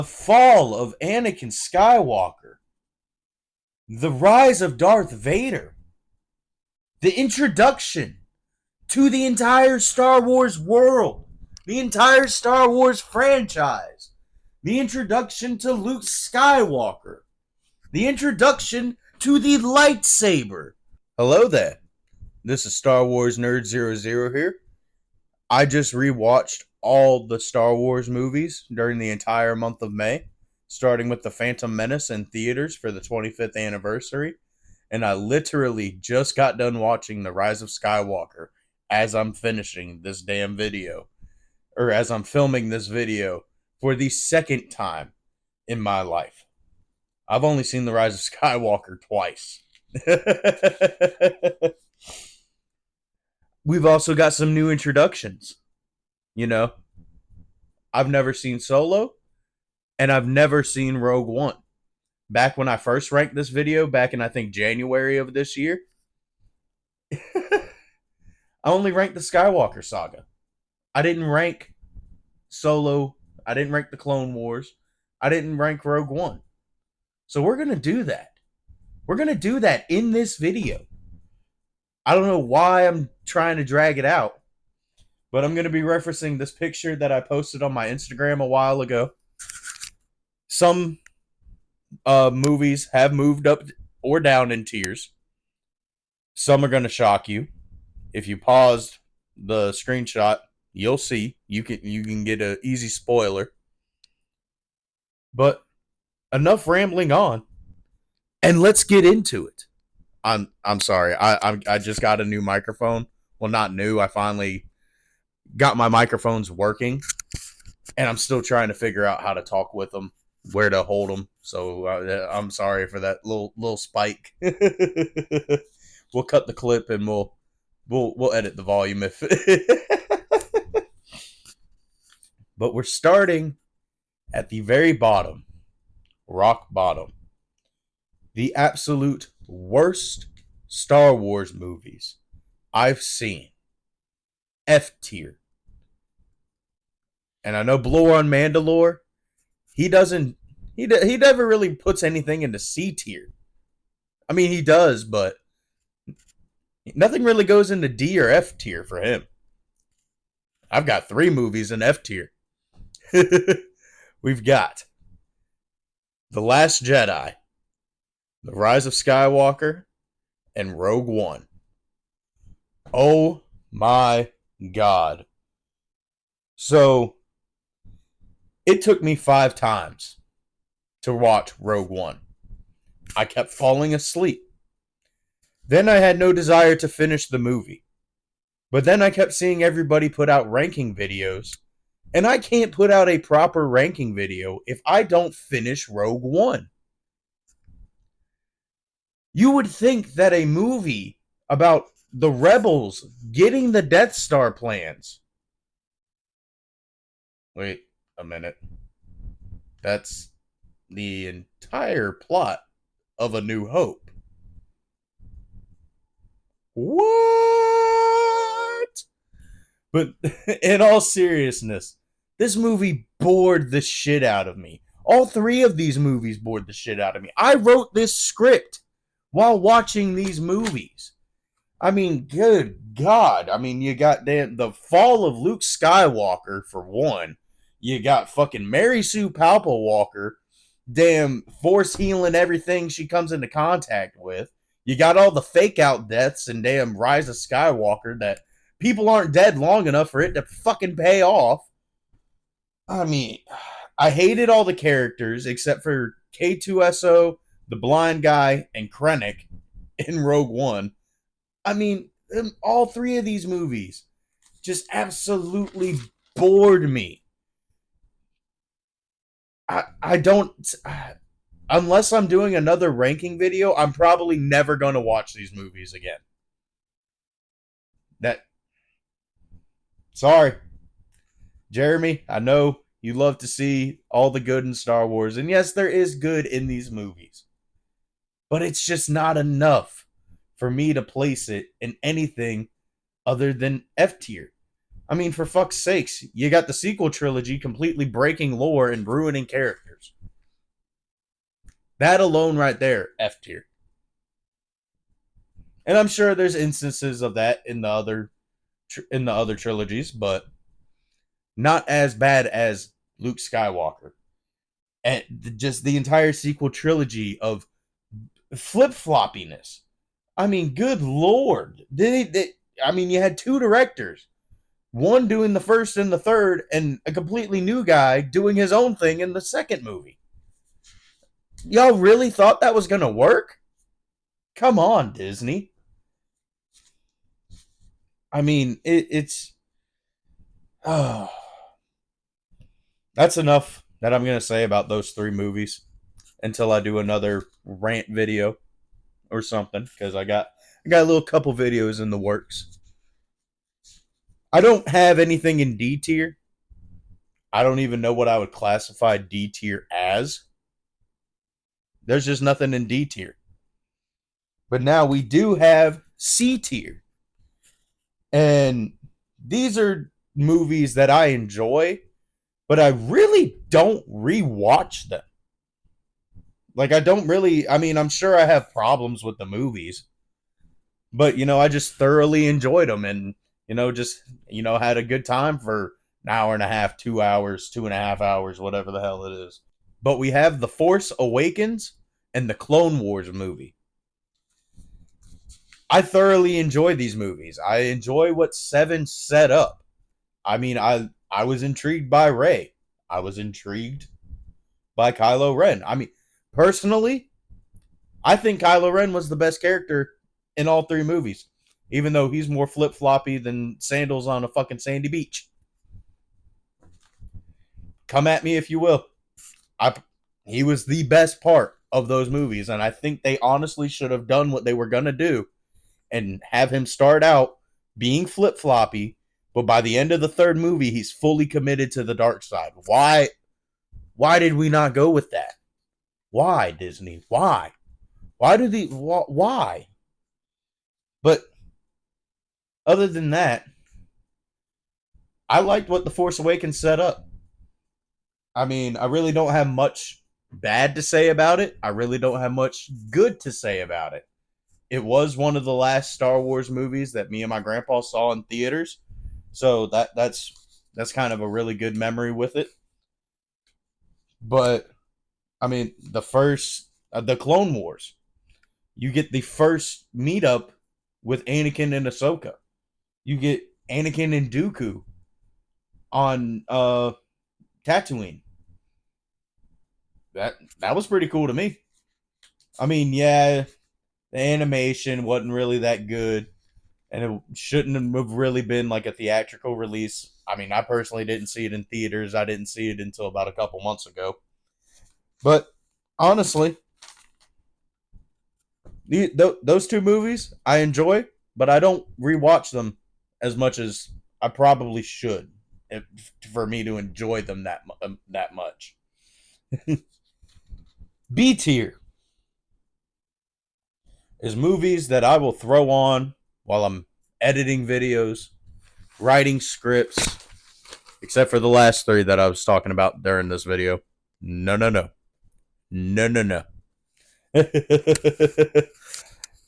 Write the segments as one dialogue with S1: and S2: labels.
S1: The fall of Anakin Skywalker, the rise of Darth Vader, the introduction to the entire Star Wars world, the entire Star Wars franchise, the introduction to Luke Skywalker, the introduction to the lightsaber. Hello there. This is Star Wars Nerd 00 here. I just rewatched all the Star Wars movies during the entire month of May, starting with The Phantom Menace in theaters for the 25th anniversary. And I literally just got done watching The Rise of Skywalker as I'm finishing this damn video, or as I'm filming this video for the second time in my life. I've only seen The Rise of Skywalker twice. We've also got some new introductions. You know, I've never seen Solo, and I've never seen Rogue One. Back when I first ranked this video, back in I think January of this year, I only ranked the Skywalker saga. I didn't rank Solo. I didn't rank the Clone Wars. I didn't rank Rogue One. So we're going to do that. We're going to do that in this video. I don't know why I'm trying to drag it out, but I'm going to be referencing this picture that I posted on my Instagram a while ago. Some movies have moved up or down in tiers. Some are going to shock you. If you paused the screenshot, you'll see. You can get an easy spoiler. But enough rambling on, and let's get into it. I'm sorry. I just got a new microphone. Well, not new. I finally got my microphones working, and I'm still trying to figure out how to talk with them, where to hold them. So I'm sorry for that little spike. We'll cut the clip and we'll edit the volume if. But we're starting at the very bottom, rock bottom. The absolute worst Star Wars movies I've seen. F tier. And I know Blore on Mandalore, he never really puts anything into C tier. I mean, he does, but nothing really goes into D or F tier for him. I've got 3 movies in F tier. We've got The Last Jedi, The Rise of Skywalker, and Rogue One. Oh my God. So, it took me 5 times to watch Rogue One. I kept falling asleep. Then I had no desire to finish the movie. But then I kept seeing everybody put out ranking videos, and I can't put out a proper ranking video if I don't finish Rogue One. You would think that a movie about the rebels getting the Death Star plans. Wait a minute. That's the entire plot of A New Hope. What? But in all seriousness, this movie bored the shit out of me. All 3 of these movies bored the shit out of me. I wrote this script while watching these movies. I mean, good God. I mean, you got the fall of Luke Skywalker, for one. You got fucking Mary Sue Palpable Walker, damn force healing everything she comes into contact with. You got all the fake out deaths and damn Rise of Skywalker that people aren't dead long enough for it to fucking pay off. I mean, I hated all the characters except for K2SO, the blind guy, and Krennic in Rogue One. I mean, all 3 of these movies just absolutely bored me. I don't... Unless I'm doing another ranking video, I'm probably never going to watch these movies again. Sorry. Jeremy, I know you love to see all the good in Star Wars, and yes, there is good in these movies. But it's just not enough for me to place it in anything other than F tier. I mean, for fuck's sakes, you got the sequel trilogy completely breaking lore and ruining characters. That alone right there, F tier. And I'm sure there's instances of that in the other trilogies, but not as bad as Luke Skywalker. And just the entire sequel trilogy of flip floppiness. I mean, good lord. I mean, you had two directors, one doing the first and the third, and a completely new guy doing his own thing in the second movie. Y'all really thought that was going to work? Come on, Disney. I mean, it's. Oh, that's enough that I'm going to say about those three movies until I do another rant video or something, because I got a little couple videos in the works. I don't have anything in D tier. I don't even know what I would classify D tier as. There's just nothing in D tier. But now we do have C tier. And these are movies that I enjoy, but I really don't rewatch them. Like, I mean, I'm sure I have problems with the movies, but, I just thoroughly enjoyed them and, just, had a good time for an hour and a half, 2 hours, 2.5 hours, whatever the hell it is. But we have The Force Awakens and the Clone Wars movie. I thoroughly enjoy these movies. I enjoy what Seven set up. I mean, I was intrigued by Rey. I was intrigued by Kylo Ren. I mean, personally, I think Kylo Ren was the best character in all three movies, even though he's more flip-floppy than sandals on a fucking sandy beach. Come at me if you will. He was the best part of those movies, and I think they honestly should have done what they were going to do and have him start out being flip-floppy, but by the end of the third movie, he's fully committed to the dark side. Why did we not go with that? Why, Disney? Why? Why? But other than that, I liked what The Force Awakens set up. I mean, I really don't have much bad to say about it. I really don't have much good to say about it. It was one of the last Star Wars movies that me and my grandpa saw in theaters. So that's kind of a really good memory with it. But I mean, the Clone Wars, you get the first meetup with Anakin and Ahsoka. You get Anakin and Dooku on Tatooine. That was pretty cool to me. I mean, yeah, the animation wasn't really that good, and it shouldn't have really been like a theatrical release. I mean, I personally didn't see it in theaters. I didn't see it until about a couple months ago. But honestly, those two movies I enjoy, but I don't rewatch them as much as I probably should for me to enjoy them that much. B tier is movies that I will throw on while I'm editing videos, writing scripts, except for the last three that I was talking about during this video. No.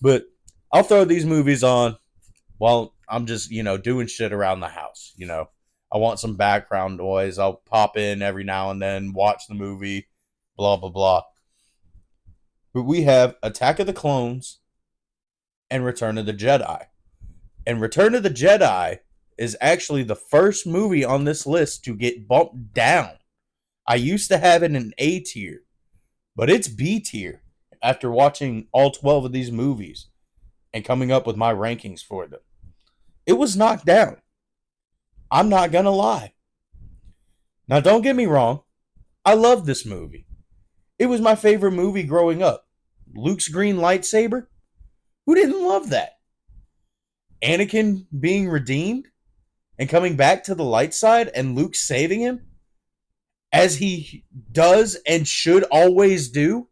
S1: But I'll throw these movies on while I'm just, doing shit around the house. I want some background noise. I'll pop in every now and then, watch the movie, blah, blah, blah. But we have Attack of the Clones and Return of the Jedi. And Return of the Jedi is actually the first movie on this list to get bumped down. I used to have it in A tier, but it's B tier after watching all 12 of these movies and coming up with my rankings for them. It was knocked down. I'm not going to lie. Now, don't get me wrong. I love this movie. It was my favorite movie growing up. Luke's green lightsaber? Who didn't love that? Anakin being redeemed and coming back to the light side and Luke saving him? As he does and should always do.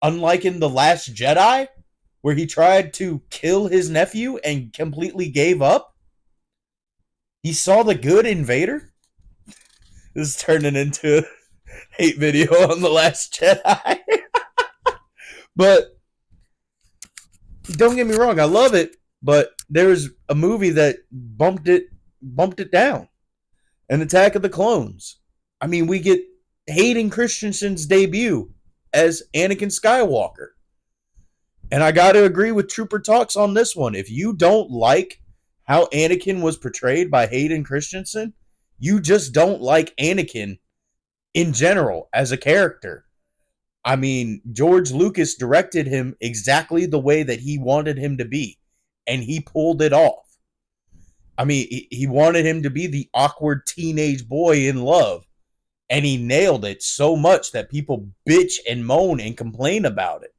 S1: Unlike in The Last Jedi, where he tried to kill his nephew and completely gave up. He saw the good in Vader. This is turning into a hate video on The Last Jedi. But don't get me wrong, I love it, but there's a movie that bumped it down. An Attack of the Clones. I mean, we get Hayden Christensen's debut as Anakin Skywalker. And I got to agree with Trooper Talks on this one. If you don't like how Anakin was portrayed by Hayden Christensen, you just don't like Anakin in general as a character. I mean, George Lucas directed him exactly the way that he wanted him to be, and he pulled it off. I mean, he wanted him to be the awkward teenage boy in love, and he nailed it so much that people bitch and moan and complain about it.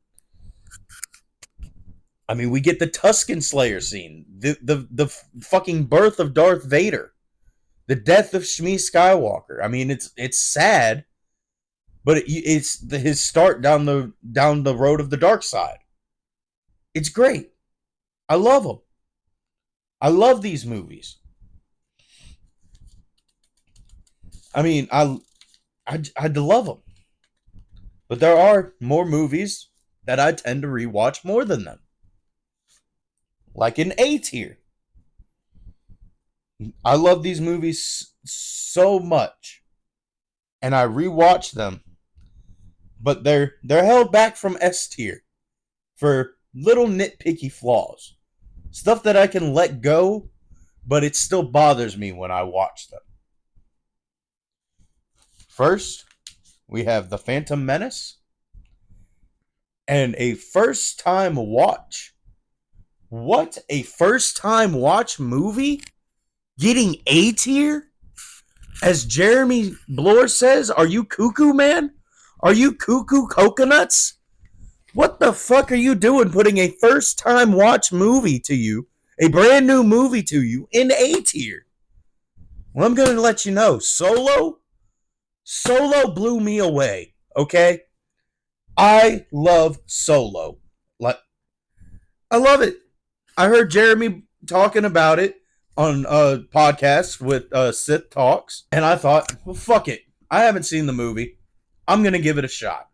S1: I mean, we get the Tusken Slayer scene, the fucking birth of Darth Vader, the death of Shmi Skywalker. I mean, it's sad, but it's his start down the road of the dark side. It's great. I love them. I love these movies. I mean, I'd love them, but there are more movies that I tend to rewatch more than them. Like in A Tier, I love these movies so much, and I rewatch them, but they're held back from S Tier for little nitpicky flaws, stuff that I can let go, but it still bothers me when I watch them. First, we have The Phantom Menace, and a first time watch. What? A first time watch movie? Getting A tier? As Jeremy Blore says, are you cuckoo, man? Are you cuckoo coconuts? What the fuck are you doing putting a first time watch movie to you, a brand new movie to you, in A tier? Well, I'm going to let you know. Solo blew me away, okay? I love Solo. Like, I love it. I heard Jeremy talking about it on a podcast with Sith Talks, and I thought, well, fuck it. I haven't seen the movie. I'm going to give it a shot.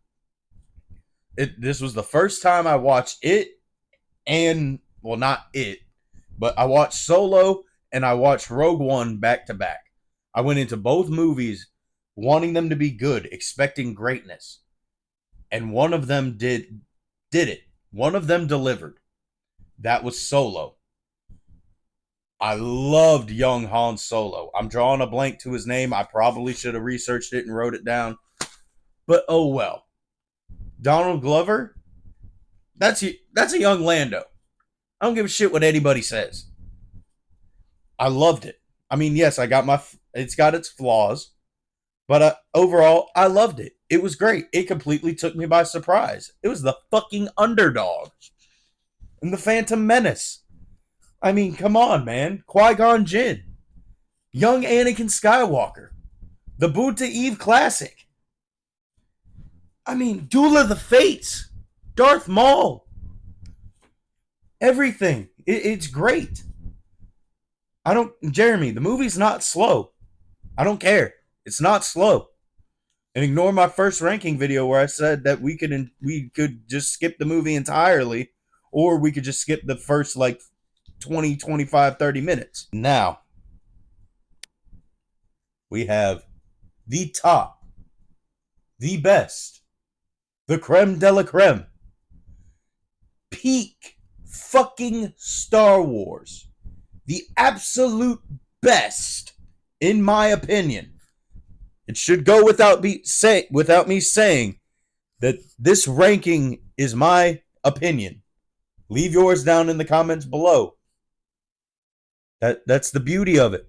S1: This was the first time I watched it, and, well, not it, but I watched Solo and I watched Rogue One back to back. I went into both movies wanting them to be good, expecting greatness. And one of them did it. One of them delivered. That was Solo. I loved young Han Solo. I'm drawing a blank to his name. I probably should have researched it and wrote it down. But oh well. Donald Glover, that's a young Lando. I don't give a shit what anybody says. I loved it. I mean, yes, it's got its flaws, but overall, I loved it. It was great. It completely took me by surprise. It was the fucking underdog. And the Phantom Menace. I mean, come on, man. Qui-Gon Jinn. Young Anakin Skywalker. The Boonta Eve Classic. I mean, Duel of the Fates. Darth Maul. Everything. It's great. Jeremy, the movie's not slow. I don't care. It's not slow. And ignore my first ranking video where I said that we could just skip the movie entirely, or we could just skip the first, 20, 25, 30 minutes. Now, we have the top, the best, the creme de la creme, peak fucking Star Wars. The absolute best, in my opinion. It should go without me saying that this ranking is my opinion. Leave yours down in the comments below. That's the beauty of it.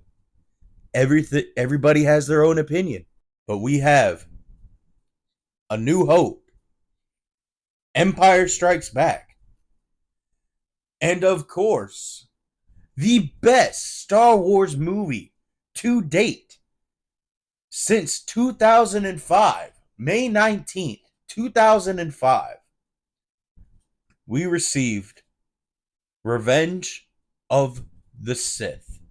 S1: Everybody has their own opinion, but we have A New Hope, Empire Strikes Back, and of course, the best Star Wars movie to date since 2005, May 19th, 2005. We received Revenge of the Sith.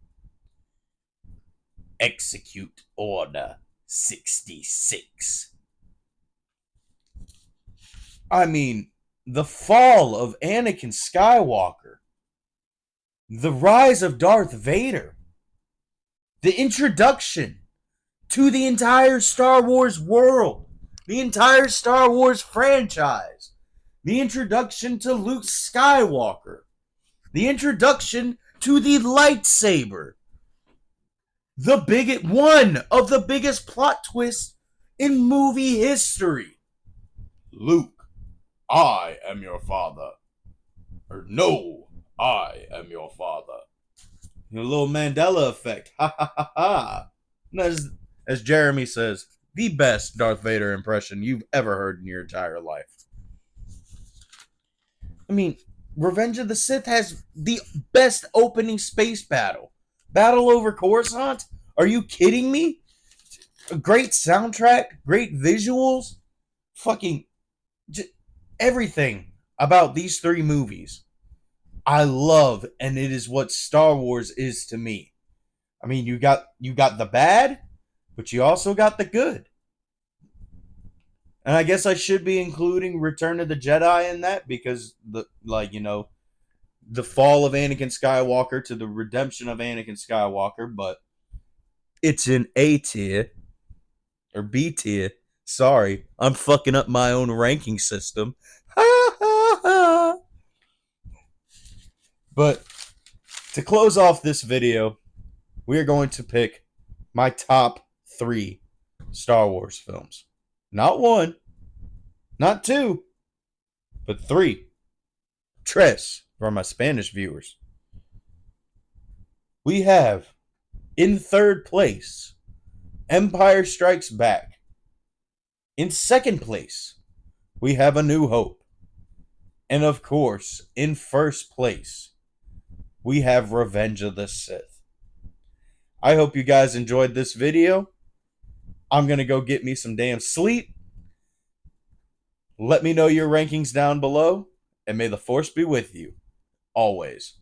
S1: Execute Order 66. I mean, The fall of Anakin Skywalker, the rise of Darth Vader, the introduction to the entire Star Wars world, the entire Star Wars franchise, the introduction to Luke Skywalker, the introduction to the lightsaber, one of the biggest plot twists in movie history. Luke, I am your father. Or no, I am your father. A little Mandela effect. Ha ha ha ha. As Jeremy says, the best Darth Vader impression you've ever heard in your entire life. I mean, Revenge of the Sith has the best opening space battle. Battle over Coruscant? Are you kidding me? A great soundtrack, great visuals, fucking everything about these three movies I love, and it is what Star Wars is to me. I mean, you got the bad, but you also got the good. And I guess I should be including Return of the Jedi in that because the fall of Anakin Skywalker to the redemption of Anakin Skywalker, but it's in A tier or B tier. Sorry, I'm fucking up my own ranking system. But to close off this video, we are going to pick my top 3 Star Wars films. Not 1, not 2, but 3. Tres for my Spanish viewers. We have in 3rd place Empire Strikes Back. In 2nd place, we have A New Hope. And of course, in 1st place, we have Revenge of the Sith. I hope you guys enjoyed this video. I'm going to go get me some damn sleep. Let me know your rankings down below, and may the Force be with you, always.